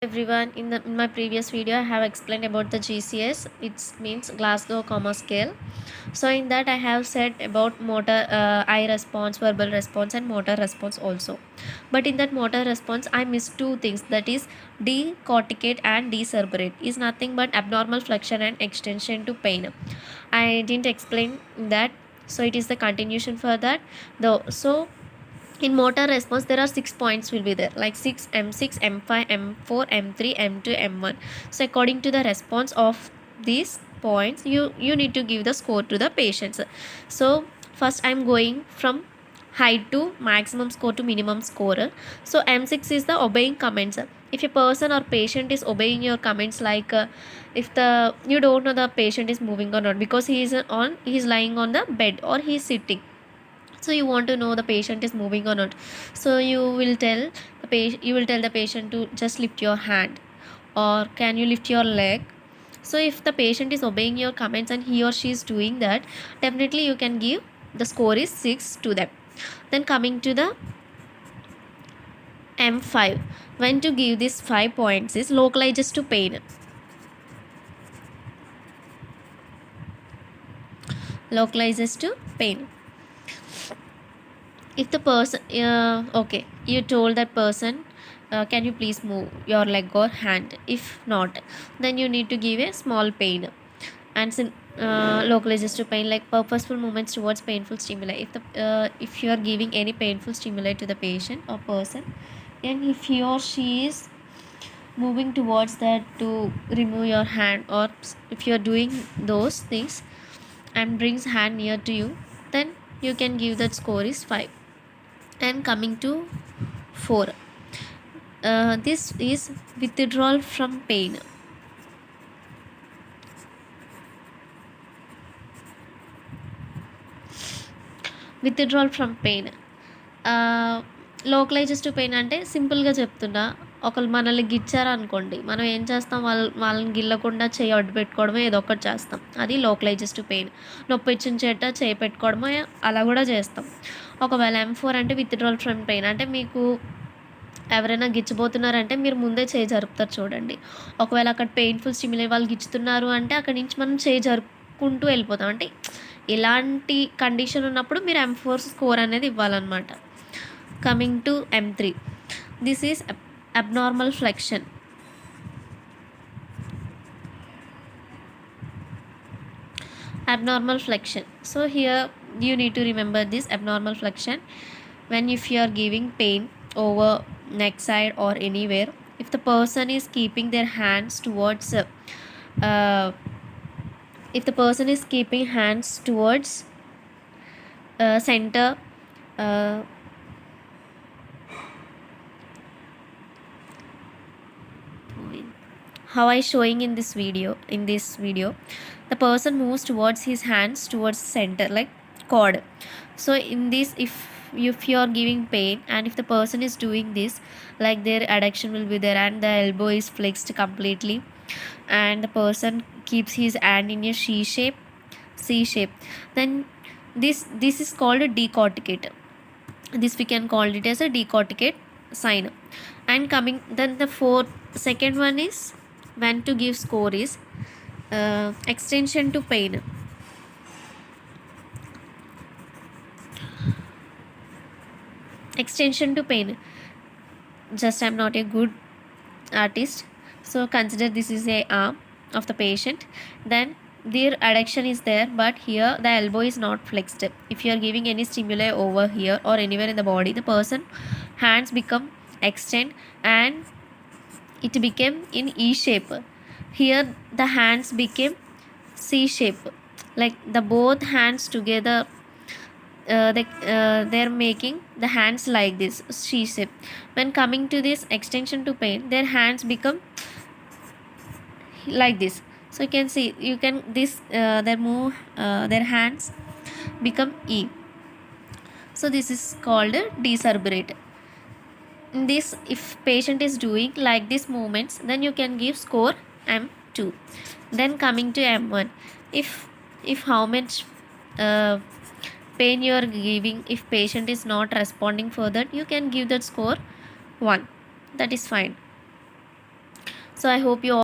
Everyone, in my previous video I have explained about the GCS. It means Glasgow Coma Scale. So in that I have said about motor eye response, verbal response and motor response also. But in that motor response I missed two things, that is decorticate and decerebrate is nothing but abnormal flexion and extension to pain. I didn't explain that, so it is the continuation for that though. So in motor response there are 6 points will be there, like 6 m6 m5 m4 m3 m2 m1. So according to the response of these points you need to give the score to the patients. So first I'm going from high to maximum score to minimum score. So m6 is the obeying comments. If a person or patient is obeying your comments, like if the you don't know the patient is moving or not, because he is lying on the bed or he is sitting, so you want to know the patient is moving or not. So you will tell the patient to just lift your hand, or can you lift your leg. So if the patient is obeying your comments and he or she is doing that, definitely you can give the score is 6 to them. Then coming to the m5, when to give these 5 points is localizes to pain. Localizes to pain. If the person okay, you told that person, can you please move your leg or hand. If not, then you need to give a small pain. And localizes to pain, like purposeful movements towards painful stimuli. If you are giving any painful stimuli to the patient or person, and if he or she is moving towards that to remove your hand, or if you are doing those things and brings hand near to you, then you can give that score is 5. And coming to 4, this is withdrawal from pain. Withdrawal from pain, localises to pain అంటే సింపుల్గా చెప్తున్నా, ఒకరు మనల్ని గిచ్చారు అనుకోండి, మనం ఏం చేస్తాం, వాళ్ళని గిల్లకుండా చేయి అడ్డు పెట్టుకోవడమో ఏదో ఒకటి చేస్తాం, అది లోకలైజెస్ టు పెయిన్. నొప్పి ఇచ్చిన చేట చేయి పెట్టుకోవడమో అలా కూడా చేస్తాం. ఒకవేళ M4 అంటే విత్డ్రాల్ ఫ్రమ్ పెయిన్, అంటే మీకు ఎవరైనా గిచ్చబోతున్నారంటే మీరు ముందే చేయి జరుపుతారు చూడండి. ఒకవేళ అక్కడ పెయిన్ఫుల్ స్టిమ్యులై వాళ్ళు గిచ్చుతున్నారు అంటే అక్కడి నుంచి మనం చేయి జరుపుకుంటూ వెళ్ళిపోతాం. అంటే ఇలాంటి కండిషన్ ఉన్నప్పుడు మీరు M4 స్కోర్ అనేది ఇవ్వాలన్నమాట. Coming to M3, this is abnormal flexion. Abnormal flexion. So here you need to remember this abnormal flexion. When if you are giving pain over neck side or anywhere, if the person is keeping their hands towards if the person is keeping hands towards center, how I showing in this video, the person moves towards his hands towards center like cord. So in this, if you are giving pain and if the person is doing this, like their adduction will be there and the elbow is flexed completely, and the person keeps his hand in a C shape, then this is called a decorticate. This we can call it as a decorticate sign. And coming then the second one is when to give score is extension to pain. Extension to pain, just I'm not a good artist, so consider this is a arm of the patient, then their adduction is there, but here the elbow is not flexed. If you are giving any stimuli over here or anywhere in the body, the person hands become extend and it became in E shape. Here the hands became C shape, like the both hands together, they're making the hands like this C shape. When coming to this extension to pain, their hands become like this. So you can see, you can this they move their hands become E. So this is called decerebrate. In this, if patient is doing like this movements, then you can give score M2. Then coming to M1, if how much pain you are giving, if patient is not responding for that, you can give that score 1, that is fine. So I hope you